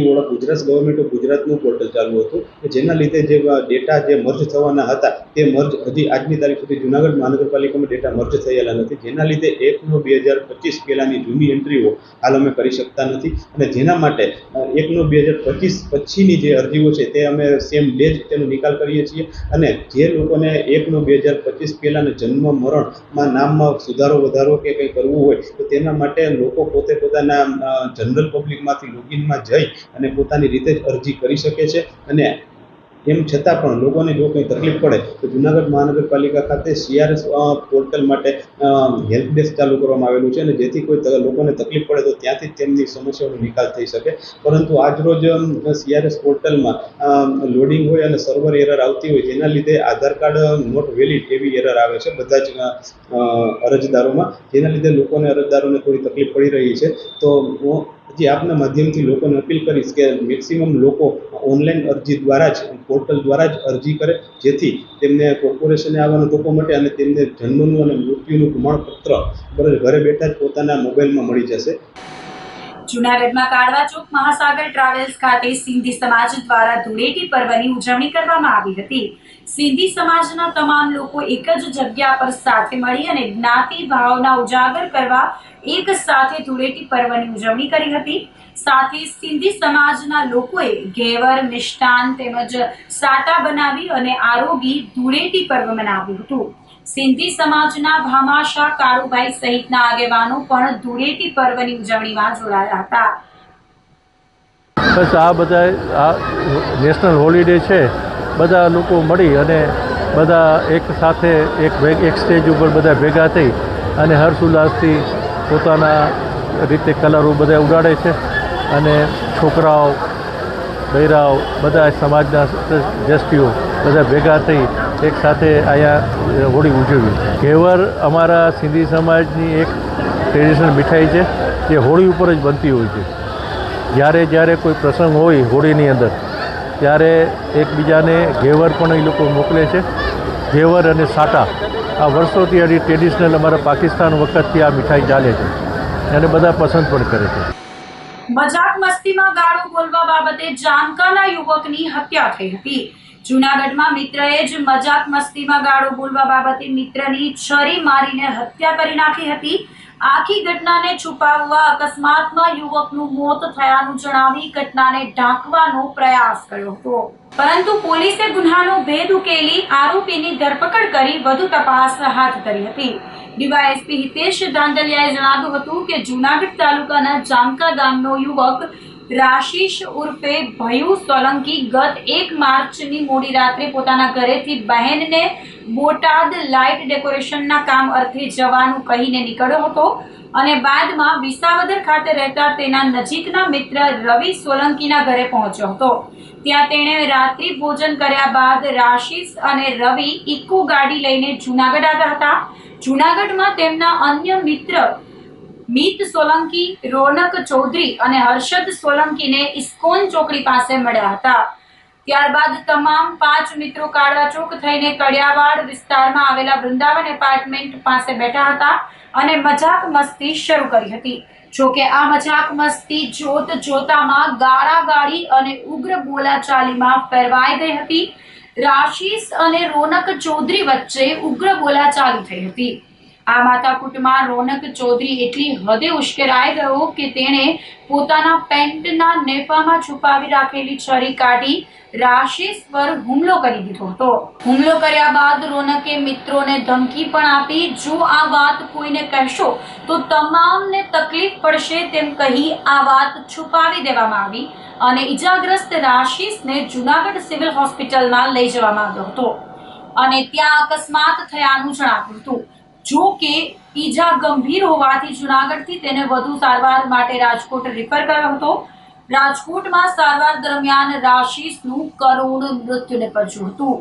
ઓળખ ગુજરાત ગવર્મેન્ટ ઓફ ગુજરાતનું પોર્ટલ ચાલુ હતું, જેના લીધે જે ડેટા જે મર્જ થવાના હતા તે મર્જ હજી આજની તારીખ સુધી જુનાગઢ મહાનગરપાલિકામાં ડેટા મર્જ થયેલા નથી, જેના લીધે 1/9/2025 પહેલાની જૂની એન્ટ્રીઓ હાલ અમે કરી શકતા નથી. અને જેના માટે 1/9/2025 પછીની જે અરજીઓ છે તે અમે સેમ ડે જ તેનો નિકાલ કરીએ છીએ. અને જે લોકોને 1/9/2025 પહેલાના જન્મ મરણમાં નામમાં સુધારો વધારો કે કંઈ કરવું હોય તો તેના માટે લોકો પોતે પોતાના જનરલ પબ્લિકમાંથી લોગિનમાં જઈ અને પોતાની રીતે જ અરજી કરી શકે છે. અને એમ છતાં પણ લોકોને જો કંઈ તકલીફ પડે તો જુનાગઢ મહાનગરપાલિકા ખાતે CRS પોર્ટલ માટે હેલ્પ ડેસ્ક ચાલુ કરવામાં આવેલું છે અને જેથી કોઈ લોકોને તકલીફ પડે તો ત્યાંથી તેમની સમસ્યાઓનો નિકાલ થઈ શકે. પરંતુ આજરોજ CRS પોર્ટલમાં લોડિંગ હોય અને સર્વર એરર આવતી હોય, જેના લીધે આધાર કાર્ડ નોટ વેલિડ એવી એરર આવે છે બધા જ અરજદારોમાં, જેના લીધે અરજદારોને થોડી તકલીફ પડી રહી છે. તો હજી આપના માધ્યમથી લોકોને અપીલ કરીશ કે મેક્સિમમ લોકો ઓનલાઈન અરજી દ્વારા જ પોર્ટલ દ્વારા જ અરજી કરે, જેથી તેમને કોર્પોરેશને આવવાનો ધક્કો મળે અને તેમને જન્મનું અને મૃત્યુનું પ્રમાણપત્ર ઘરે બેઠા જ પોતાના મોબાઈલમાં મળી જશે. જૂનાગઢમાં કાળવા ચોક મહાસાગર ટ્રાવેલ્સ ખાતે સિંધી સમાજ દ્વારા ધૂળેટી પર્વની ઉજવણી કરવામાં આવી હતી. સિંધી સમાજના તમામ લોકો એક જ જગ્યા પર સાથે મળી અને જ્ઞાતિ ભાવના ઉજાગર કરવા એક સાથે ધૂળેટી પર્વની ઉજવણી કરી હતી. સાથે સિંધી સમાજના લોકોએ ઘેવર, મિષ્ટાન તેમજ સાટા બનાવી અને આરોગી ધૂળેટી પર્વ મનાવ્યું હતું. સિંધી સમાજના ભામાશા કાળુભાઈ સહિતના આગેવાનો પણ ધૂળેટી પર્વની ઉજવણીમાં જોડાયા હતા. બસ આ બધા આ નેશનલ હોલિડે છે, બધા લોકો મળી અને બધા એક સાથે એક સ્ટેજ ઉપર બધા ભેગા થઈ અને હર્ષોલ્લાસથી પોતાના રીતે કલરો બધા ઉડાડે છે અને છોકરાઓ, બૈરાઓ, બધા સમાજના દ્રષ્ટિઓ બધા ભેગા થઈ એક સાથે અહીંયા હોળી ઉજવી. ઘેવર અમારા સિંધી સમાજની એક ટ્રેડિશનલ મીઠાઈ છે જે હોળી ઉપર જ બનતી હોય છે. જ્યારે કોઈ પ્રસંગ હોય હોળીની અંદર ત્યારે એકબીજાને ઘેવર પણ એ લોકો મોકલે છે. ઘેવર અને સાટા આ વર્ષોથી આ ટ્રેડિશનલ અમારા પાકિસ્તાન વખતથી આ મીઠાઈ ચાલે છે અને બધા પસંદ પણ કરે છે. મજાક મસ્તીમાં ગાળો બોલવા બાબતે જામકાના યુવકની હત્યા થઈ હતી. જૂનાગઢમાં મિત્રએ જ મજાક મસ્તીમાં ગાળો બોલવા બાબતે મિત્રની છરી મારીને હત્યા કરી નાખી હતી. આખી ઘટનાને છુપાવવા અકસ્માતમાં યુવકનું મોત થયાનું જણાવી ઘટનાને ઢાંકવાનો પ્રયાસ કર્યો હતો, પરંતુ પોલીસે ગુન્હાનો ભેદ ઉકેલી આરોપીની ધરપકડ કરી વધુ તપાસ હાથ ધરી હતી. ડીવાયએસપી હિતેશ દાંડલિયાએ જણાવ્યું હતું કે જૂનાગઢ તાલુકાના જામકા ગામનો યુવક રાશિષ ઉર્ફે ભયુ સોલંકી ગત 1 માર્ચની મોડી રાત્રે પોતાના ઘરેથી બહેનને બોટાદ લાઇટ ડેકોરેશનના કામ અર્થે જવાનું કહીને નીકળ્યો હતો. અને બાદમાં વિસાવદર ખાતે રહેતા તેના નજીકના મિત્ર રવિ સોલંકીના ઘરે પહોંચ્યો હતો. ત્યાં તેણે રાત્રિ ભોજન કર્યા બાદ રાશિસ અને રવિ ઇકો ગાડી લઈને જૂનાગઢ આવ્યા હતા. જૂનાગઢમાં તેમના અન્ય મિત્ર મીત સોલંકી, રોનક ચૌધરી અને હર્ષદ સોલંકીને ઇસ્કોન ચોકડી પાસે મળ્યા હતા. ત્યારબાદ તમામ 5 મિત્રો કાળવા ચોક થઈને કડિયાવાડ વિસ્તારમાં આવેલા વૃંદાવન એપાર્ટમેન્ટ પાસે બેઠા હતા અને મજાક મસ્તી શરૂ કરી હતી. જોકે આ મજાક મસ્તી જોત જોતામાં ગાળાગાળી અને ઉગ્ર બોલાચાલીમાં ફેરવાઈ ગઈ હતી. રાશિસ અને રોનક ચૌધરી વચ્ચે ઉગ્ર બોલાચાલી થઈ હતી. આ માથાકૂટમાં રોનક ચૌધરી એટલી હદે ઉશ્કેરાઈ ગયો કે તેણે પોતાના પેન્ટના નેફામાં છુપાવી રાખેલી છરી કાઢી રાશિસ પર હુમલો કરી દીધો હતો. હુમલો કર્યા બાદ રોનકે મિત્રોને ધમકી પણ આપી, જો આ વાત કોઈને કહેશો તો તમામને તકલીફ પડશે તેમ કહી આ વાત છુપાવી દેવામાં આવી અને ઈજાગ્રસ્ત રાશિસને જૂનાગઢ સિવિલ હોસ્પિટલમાં લઈ જવામાં આવ્યો હતો અને ત્યાં અકસ્માત થયાનું જણાવ્યું હતું. જો કે ઈજા ગંભીર હોવાથી જૂનાગઢથી તેને વધુ સારવાર માટે રાજકોટ રિફર કર્યો હતો. રાજકોટમાં સારવાર દરમિયાન રાશિસનું કરુણ મૃત્યુ નિપજ્યું હતું.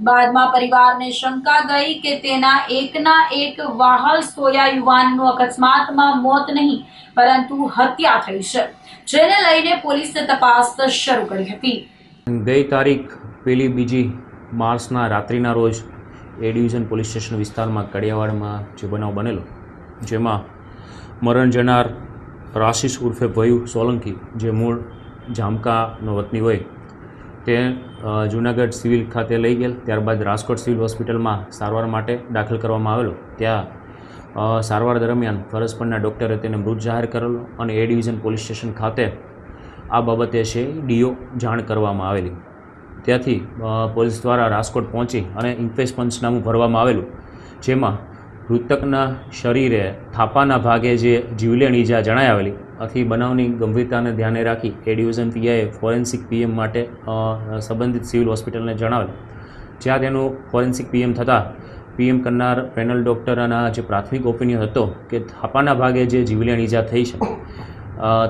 બાદમાં પરિવારને શંકા ગઈ કે તેના એકના એક વાહલ સોયા યુવાનનું અકસ્માતમાં મોત નહીં પરંતુ હત્યા થઈ છે, જેને લઈને પોલીસે તપાસ શરૂ કરી હતી. ગઈ તારીખ 1-2 માર્ચના રાત્રિના રોજ એ ડિવિઝન પોલીસ સ્ટેશન વિસ્તારમાં કડિયાવાડમાં જે બનાવ બનેલો, જેમાં મરણ જનાર રાશિસ ઉર્ફે ભયુ સોલંકી, જે મૂળ જામકાનો વતની હોય, તે જૂનાગઢ સિવિલ ખાતે લઈ ગયેલ. ત્યારબાદ રાજકોટ સિવિલ હોસ્પિટલમાં સારવાર માટે દાખલ કરવામાં આવેલો. ત્યાં સારવાર દરમિયાન ફરજ પરના ડૉક્ટરે તેને મૃત જાહેર કરેલો અને એ ડિવિઝન પોલીસ સ્ટેશન ખાતે આ બાબતે છે ડીઓ જાણ કરવામાં આવેલી. ત્યાંથી પોલીસ દ્વારા રાજકોટ પહોંચી અને ઇન્ક્વેસ્ટ પંચનામું ભરવામાં આવેલું, જેમાં મૃતકના શરીરે થાપાના ભાગે જે જીવલેણ ઈજા જણાઈ આવેલી. આથી બનાવની ગંભીરતાને ધ્યાને રાખી એ ડિવિઝન પીઆઈએ ફોરેન્સિક પીએમ માટે સંબંધિત સિવિલ હોસ્પિટલને જણાવેલ. જ્યાં તેનું ફોરેન્સિક પીએમ થતાં પીએમ કરનાર પેનલ ડૉક્ટરના જે પ્રાથમિક ઓપિનિયન હતો કે થાપાના ભાગે જે જીવલેણ ઈજા થઈ છે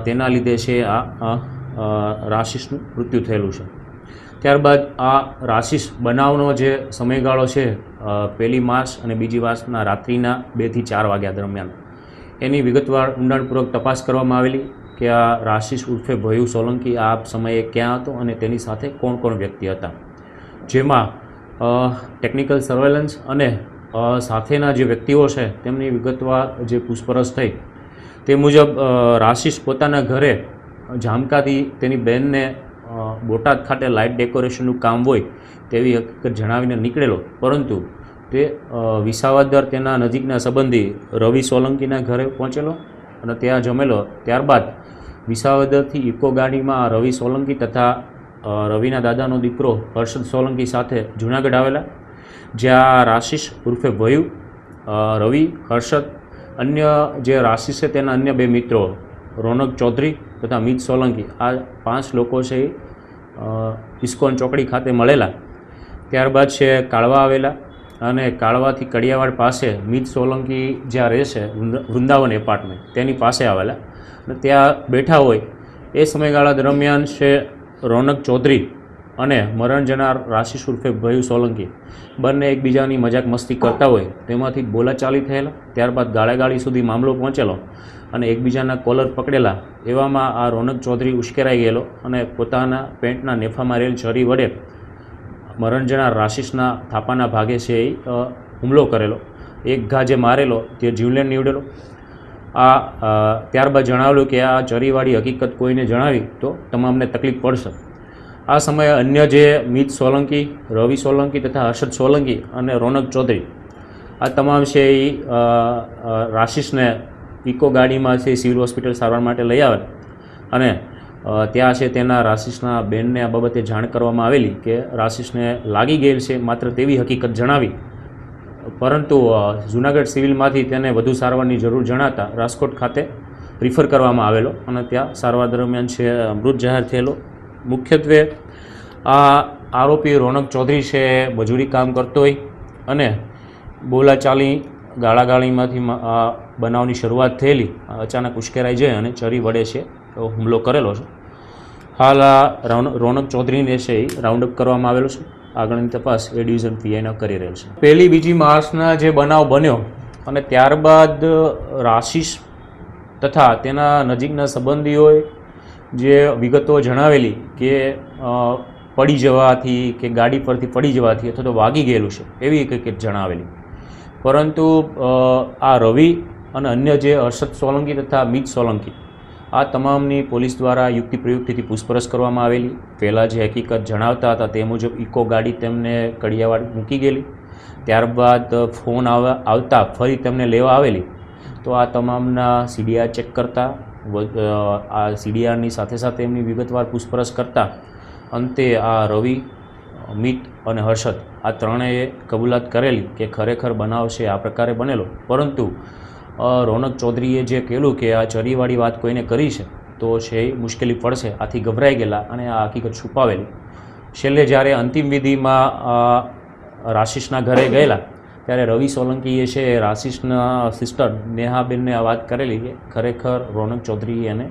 તેના લીધે છે આ રાશિસનું મૃત્યુ થયેલું છે. ત્યારબાદ આ રાશિસ બનાવનો જે સમયગાળો છે 1 માર્ચ અને 2 માર્ચના રાત્રિના 2 થી 4 વાગ્યા દરમિયાન એની વિગતવાર ઊંડાણપૂર્વક તપાસ કરવામાં આવેલી કે આ રાશિસ ઉર્ફે ભયુ સોલંકી આ સમયે ક્યાં હતો અને તેની સાથે કોણ કોણ વ્યક્તિ હતા. જેમાં ટેકનિકલ સર્વેલન્સ અને સાથેના જે વ્યક્તિઓ છે તેમની વિગતવાર જે પૂછપરછ થઈ તે મુજબ રાશિસ પોતાના ઘરે જામકાથી તેની બહેનને બોટાદ ખાતે લાઇટ ડેકોરેશનનું કામ હોય તેવી હકીકત જણાવીને નીકળેલો, પરંતુ તે વિસાવદર તેના નજીકના સંબંધી રવિ સોલંકીના ઘરે પહોંચેલો અને ત્યાં જમેલો. ત્યારબાદ વિસાવદરથી ઇકો ગાડીમાં રવિ સોલંકી તથા રવિના દાદાનો દીકરો હર્ષદ સોલંકી સાથે જૂનાગઢ આવેલા, જ્યાં રાશિસ ઉર્ફે ભયુ, રવિ, હર્ષદ, અન્ય જે રાશિસ છે તેના અન્ય 2 મિત્રો રોનક ચૌધરી તથા મીત સોલંકી, આ 5 લોકો છે ઇસ્કોન ચોકડી ખાતે મળેલા. ત્યારબાદ છે કાળવા આવેલા અને કાળવાથી કડિયાવાડ પાસે મીત સોલંકી જ્યાં રહે છે વૃંદાવન એપાર્ટમેન્ટ તેની પાસે આવેલા અને ત્યાં બેઠા હોય એ સમયગાળા દરમિયાન છે રોનક ચૌધરી અને મરણ જનાર રાશિસ ઉર્ફે ભયુ સોલંકી બંને એકબીજાની મજાક મસ્તી કરતા હોય તેમાંથી બોલાચાલી થયેલા. ત્યારબાદ ગાળાગાળી સુધી મામલો પહોંચેલો અને એકબીજાના કોલર પકડેલા. એવામાં આ રોનક ચૌધરી ઉશ્કેરાઈ ગયેલો અને પોતાના પેન્ટના નેફામાં રહેલ છરી વડે મરણ જનાર રાશિસના થાપાના ભાગે છે એ હુમલો કરેલો. એક ઘા જે મારેલો તે જીવલેણ નીવડેલો. ત્યારબાદ જણાવેલું કે આ ચરીવાળી હકીકત કોઈને જણાવી તો તમામને તકલીફ પડશે. આ સમયે અન્ય જે મીત સોલંકી, રવિ સોલંકી તથા હર્ષદ સોલંકી અને રોનક ચૌધરી આ તમામ છે એ રાશિસને ઇકો ગાડીમાં છે સિવિલ હોસ્પિટલ સારવાર માટે લઈ આવેલ અને ત્યાં છે તેના રાશિસના બેનને આ બાબતે જાણ કરવામાં આવેલી કે રાશિસને લાગી ગયેલ છે માત્ર તેવી હકીકત જણાવી, પરંતુ જૂનાગઢ સિવિલમાંથી તેને વધુ સારવારની જરૂર જણાતા રાજકોટ ખાતે રિફર કરવામાં આવેલો અને ત્યાં સારવાર દરમિયાન છે મૃત જાહેર થયેલો. મુખ્યત્વે આ આરોપી રોનક ચૌધરી છે મજૂરી કામ કરતો હોય અને બોલાચાલી ગાળાગાળીમાંથી આ બનાવની શરૂઆત થયેલી, અચાનક ઉશ્કેરાઈ જાય અને ચરી વડે છે હુમલો કરેલો છે. હાલ આ રોનક ચૌધરીને છે એ રાઉન્ડઅપ કરવામાં આવેલો છે. આગળની તપાસ એ ડિવિઝન પીઆઈનો કરી રહેલ છે. 1-2 માર્ચના જે બનાવ બન્યો અને ત્યારબાદ રાશિષ તથા તેના નજીકના સંબંધીઓએ જે વિગતો જણાવેલી કે પડી જવાથી કે ગાડી પરથી પડી જવાથી અથવા તો વાગી ગયેલું છે એવી કંઈક જણાવેલી, પરંતુ આ રવિ અને અન્ય જે હર્ષદ સોલંકી તથા મિત સોલંકી આ તમામની પોલીસ દ્વારા યુક્તિ પ્રયુક્તિથી પૂછપરછ કરવામાં આવેલી. પહેલાં જે હકીકત જણાવતા હતા તે મુજબ ઇકો ગાડી તેમને કડિયાવાડ મૂકી ગયેલી, ત્યારબાદ ફોન આવતા ફરી તેમને લેવા આવેલી. તો આ તમામના CDR ચેક કરતા, આ CDRની સાથે સાથે એમની વિગતવાર પૂછપરછ કરતા અંતે આ રવિ, મિત અને હર્ષદ આ ત્રણેય કબૂલાત કરેલી કે ખરેખર બનાવ છે આ પ્રકારે બનેલો, પરંતુ રોનક ચૌધરીએ જે કહેલું કે આ ચરીવાળી વાત કોઈને કરી છે તો છે મુશ્કેલી પડશે, આથી ગભરાઈ ગયેલા અને આ હકીકત છુપાવેલી. છેલ્લે જ્યારે અંતિમ વિધિમાં રાશિષના ઘરે ગયેલા ત્યારે રવિ સોલંકીએ છે રાશિષના સિસ્ટર નેહાબેનને આ વાત કરેલી કે ખરેખર રોનક ચૌધરીએ એને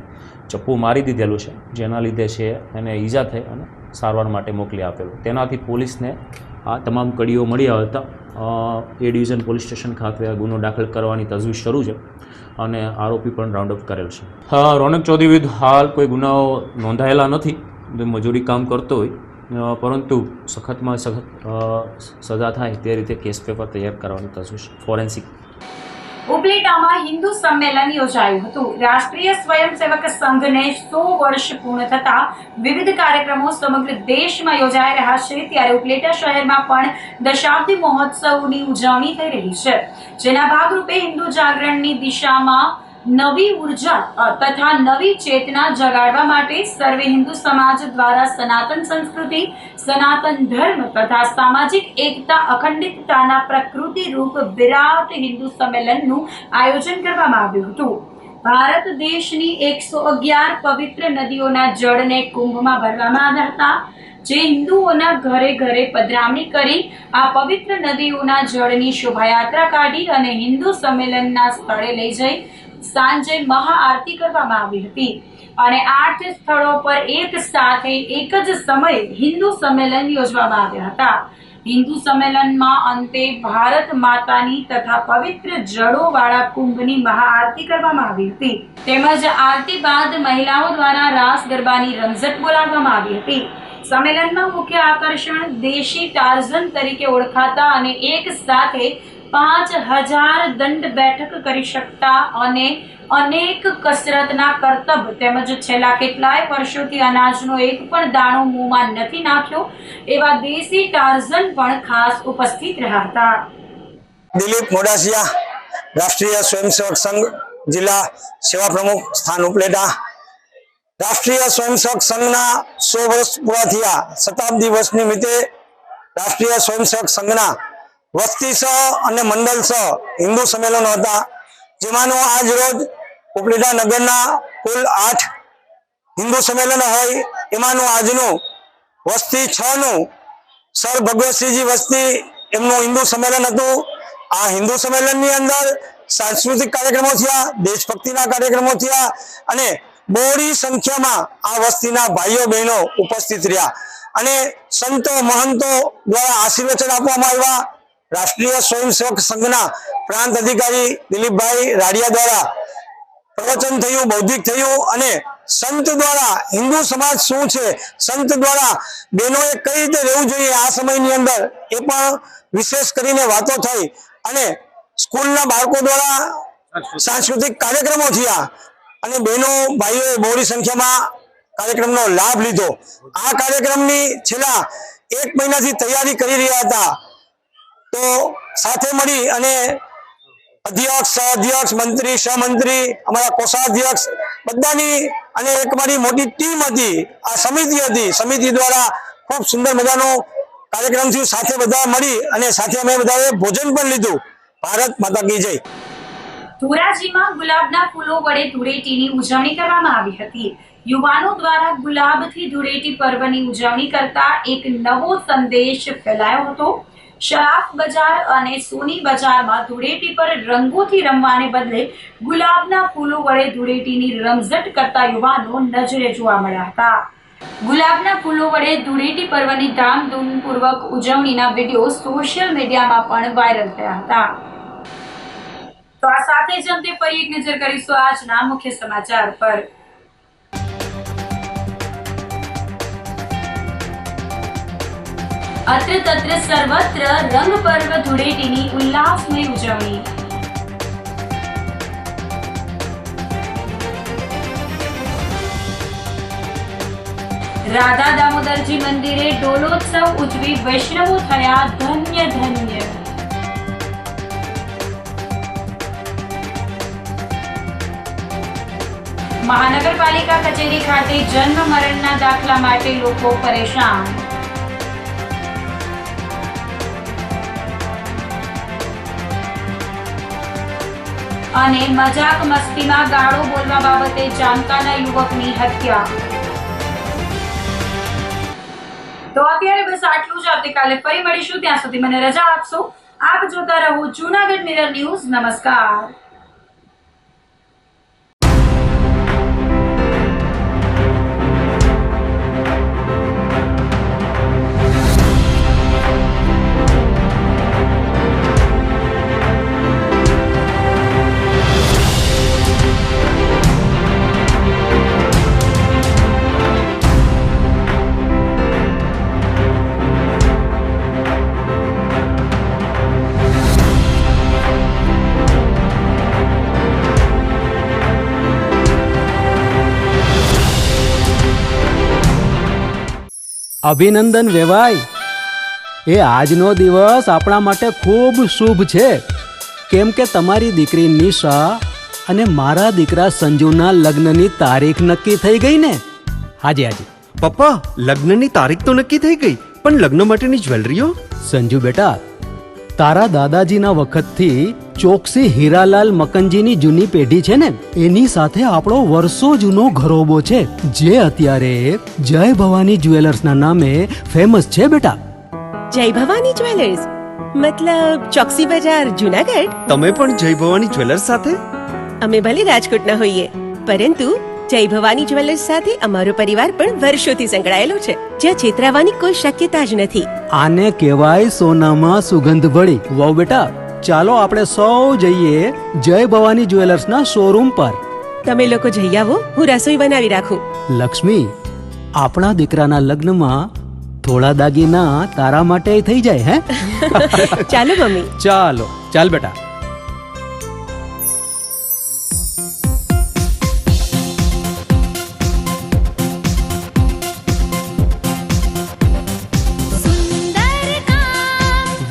ચપ્પુ મારી દીધેલું છે, જેના લીધે છે એને ઈજા થઈ અને સારવાર માટે મોકલી આપેલું. તેનાથી પોલીસને આ તમામ કડીઓ મળી આવતા એ ડિવિઝન પોલીસ સ્ટેશન ખાતે ગુનો દાખલ કરવાની તજવીજ શરૂ છે અને આરોપી પણ રાઉન્ડઅપ કરેલ છે. રોનક ચૌધરી વિરુદ્ધ હાલ કોઈ ગુનાઓ નોંધાયેલા નથી, મજૂરી કામ કરતો હોય, પરંતુ સખતમાં સખત સજા થાય તે રીતે કેસ પેપર તૈયાર કરવાની તજવીજ ફોરેન્સિક. ઉપલેટામાં હિન્દુ સંમેલન યોજાયું હતું. રાષ્ટ્રીય સ્વયંસેવક સંઘને 100 વર્ષ પૂર્ણ થતા વિવિધ કાર્યક્રમો સમગ્ર દેશમાં યોજાઈ રહ્યા છે, ત્યારે ઉપલેટા શહેરમાં પણ દશાબ્દી મહોત્સવની ઉજવણી થઈ રહી છે, જેના ભાગરૂપે હિન્દુ જાગરણની દિશામાં નવી ઉર્જા તથા નવી ચેતના જગાડવા માટે સર્વે હિન્દુ સમાજ દ્વારા સનાતન સંસ્કૃતિ, સનાતન ધર્મ તથા સામાજિક એકતા અખંડિતતાના પ્રકૃતિ રૂપ વિરાટ હિન્દુ સંમેલનનું આયોજન કરવામાં આવ્યું હતું. ભારત દેશની 111 પવિત્ર નદીઓના જળને કુંભમાં ભરવામાં આવ્યા હતા, જે હિન્દુઓના ઘરે ઘરે પધરામણી કરી આ પવિત્ર નદીઓના જળની શોભાયાત્રા કાઢી અને હિન્દુ સંમેલનના સ્થળે લઈ જઈ સાંજે મહાઆરતી કરવામાં આવી હતી અને 8 સ્થળો પર એક સાથે એક જ સમયે હિન્દુ સંમેલન યોજવામાં આવ્યા હતા. હિન્દુ સંમેલનમાં અંતે ભારત માતાની તથા પવિત્ર જળોવાળા કુંભની મહાઆરતી કરવામાં આવી હતી, તેમજ આરતી બાદ મહિલાઓ દ્વારા રાસ ગરબાની રમઝટ બોલાવવામાં આવી હતી. સંમેલનમાં મુખ્ય આકર્ષણ દેશી ટાર્ઝન તરીકે ઓળખાતા અને એક સાથે 5000 દંડ બેઠક કરી શકતા અને અનેક કસરતના કરતબ તેમજ છેલ્લા કેટલાય વર્ષોથી અનાજનો એક પણ દાણો મોંમાં નથી નાખ્યો એવા દેશી ટાર્ઝન પણ ખાસ ઉપસ્થિત રહ્યા હતા. દિલીપ મોડાસિયા, રાષ્ટ્રીય સ્વયંસેવક સંઘ, જિલ્લા સેવા પ્રમુખ, સ્થાન ઉપલેટા. રાષ્ટ્રીય સ્વયંસેવક સંઘના 100 વર્ષ પૂરા થયા. શતાબ્દી વર્ષ નિમિત્તે રાષ્ટ્રીય સ્વયંસેવક સંઘના વસ્તી સહ અને મંડળ સહ હિન્દુ સંમેલનો હતા, જેમાંનું આજ રોજ ઉપલેટા નગરના કુલ 8 હિન્દુ સંમેલનો હોય, એમાંનું આજનું વસ્તી 6 નું સર ભગવતસિંહજી વસ્તી એમનું હિન્દુ સંમેલન હતું. આ હિન્દુ સંમેલનની અંદર સાંસ્કૃતિક કાર્યક્રમો થયા, દેશભક્તિના કાર્યક્રમો થયા અને બહોળી સંખ્યામાં આ વસ્તીના ભાઈઓ બહેનો ઉપસ્થિત રહ્યા અને સંતો મહંતો દ્વારા આશીર્વચન આપવામાં આવ્યા. રાષ્ટ્રીય સ્વયંસેવક સંઘના પ્રાંત અધિકારી દિલીપભાઈ રાડિયા દ્વારા પ્રવચન થયું, બૌદ્ધિક થયું અને સંત દ્વારા હિન્દુ સમાજ શું છે, સંત દ્વારા બહેનોએ કઈ રીતે રહેવું જોઈએ આ સમયની અંદર એ પણ વિશેષ કરીને વાતો થઈ અને સ્કૂલના બાળકો દ્વારા સાંસ્કૃતિક કાર્યક્રમો થયા અને બહેનો ભાઈઓએ બહોળી સંખ્યામાં કાર્યક્રમનો લાભ લીધો. આ કાર્યક્રમની છેલ્લા 1 મહિનાથી તૈયારી કરી રહ્યા હતા, તો સાથે મળી અને અધ્યક્ષ, સહઅધ્યક્ષ, મંત્રી, સહમંત્રી, અમારા કોષાધ્યક્ષ બધાની અને એક મારી મોટી ટીમ હતી, આ સમિતિ હતી. સમિતિ દ્વારા ખૂબ સુંદર મજાનો કાર્યક્રમ થયો. સાથે બધા મળી અને સાથે અમે બધાએ ભોજન પણ લીધું. ભારત માતા કી જય. ધોરાજીમાં ગુલાબના ફૂલો વડે ધૂળેટીની ઉજવણી કરવામાં આવી હતી. યુવાનો દ્વારા ગુલાબથી ધૂળેટી પર્વની ઉજવણી કરતા એક નવો સંદેશ ફેલાયો હતો. શરાફ બજાર અને સોની બજારમાં ધૂળેટી પર રંગોથી રમવાને બદલે ગુલાબના ફૂલો વડે ધૂળેટીની રમઝટ કરતા યુવાનો નજરે જોવા મળ્યા હતા. ગુલાબના ફૂલો વડે ધૂળેટી પર્વની ધામધૂમપૂર્વક ઉજવણીના વિડીયો સોશિયલ મીડિયામાં પણ વાયરલ થયા હતા. તો આ સાથે જ અંતે ફરી એક નજર કરીશું આજના મુખ્ય સમાચાર પર. અત્ર તત્ર સર્વત્ર રંગ પર્વ ધૂળેટીની ઉલ્લાસમય ઉજવણી. રાધા દામોદરજી મંદિરે ડોલોત્સવ ઉજવી વૈષ્ણવો થયા ધન્ય ધન્ય. મહાનગરપાલિકા કચેરી ખાતે જન્મ મરણના દાખલા માટે લોકો પરેશાન. અને મજાક મસ્તીમાં ગાળો બોલવા બાબતે જામતાના યુવકની હત્યા. તો અત્યારે બસ આટલું જ. આવતીકાલે ફરી મળીશું. ત્યાં સુધી મને રજા આપશો. આપ જોતા રહો જૂનાગઢ મિરર ન્યૂઝ. નમસ્કાર. અભિનંદન વેવાઈ. એ આજનો દિવસ આપણા માટે ખૂબ શુભ છે, કેમ કે તમારી દીકરી નિશા અને મારા દીકરા સંજુના લગ્નની તારીખ નક્કી થઈ ગઈ ને. હાજી હાજી પપ્પા, લગ્નની તારીખ તો નક્કી થઈ ગઈ, પણ લગ્ન માટેની જ્વેલરીઓ? સંજુ બેટા, તારા દાદાજીના વખતથી ચોકસી હીરાલાલ મકનજીની જૂની પેઢી છે ને, એની સાથે આપણો વર્ષો જૂનો ઘરોબો છે, જે અત્યારે જય ભવાની જ્વેલર્સના નામે ફેમસ છે બેટા. જય ભવાની જ્વેલર્સ મતલબ ચોકસી બજાર જુનાગઢ? તમે પણ જય ભવાની જ્વેલર્સ સાથે? અમે ભલે રાજકોટના હોઈએ, પરંતુ જય ભવાની જ્વેલર્સ સાથે અમારો પરિવાર પણ વર્ષોથી સંકળાયેલો છે, જ્યાં છેતરાવાની કોઈ શક્યતા જ નથી. આને કહેવાય સોનામાં સુગંધ ભળી. વાવ બેટા, ચાલો આપણે સૌ જઈએ જય ભવાની જ્વેલર્સના શોરૂમ પર. તમે લોકો જઈ આવો, હું રસોઈ બનાવી રાખું. લક્ષ્મી, આપણા દીકરાના લગ્નમાં થોડા દાગીના તારા માટે થઈ જાય. હે ચાલો મમ્મી. ચાલો ચાલ બેટા.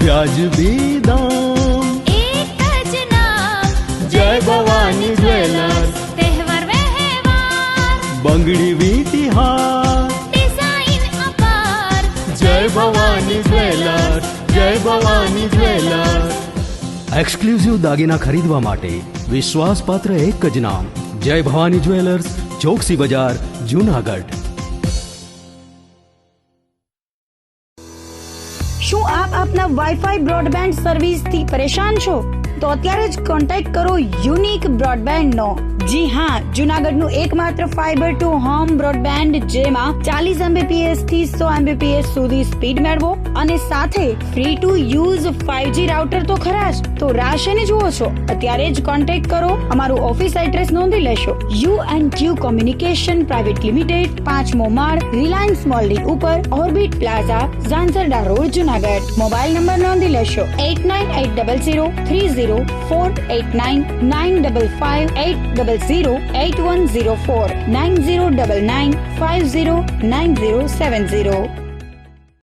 વ્યાજબી દામ, એક જ નામ, જય ભવાની જ્વેલર્સ. તહેવાર વ્યવહાર, બંગડી વીટી હાર, ડિઝાઇન અપાર, જય ભવાની જ્વેલર્સ. જય ભવાની જ્વેલર્સ. એક્સક્લુઝિવ દાગીના ખરીદવા માટે વિશ્વાસપાત્ર એક જ નામ, જય ભવાની જ્વેલર્સ, ચોકસી બજાર, જૂનાગઢ. શું આપ આપના વાઈફાઈ બ્રોડબેન્ડ સર્વિસથી પરેશાન છો? તો અત્યારે જ કોન્ટેક્ટ કરો યુનિક બ્રોડબેન્ડ નો. જી હા, જૂનાગઢનું એકમાત્ર ફાઈબર ટુ હોમ બ્રોડબેન્ડ, જેમાં 40 Mbps થી 100 Mbps સુધી સ્પીડ મેળવો અને સાથે free to use 5G router તો ખરા જ. તો રાહ શેની જુઓ છો? અત્યારે જ કોન્ટેક્ટ કરો. અમારું ઓફિસ એડ્રેસ નોંધી લેશો. U&Q કોમ્યુનિકેશન પ્રાઇવેટ લિમિટેડ, 5મો માળ, રિલાયન્સ મોલની ઉપર, orbit plaza, Zanzarda road, Junagadh. Mobile number નોંધી લેશો 8980304089995580808104 9099509070.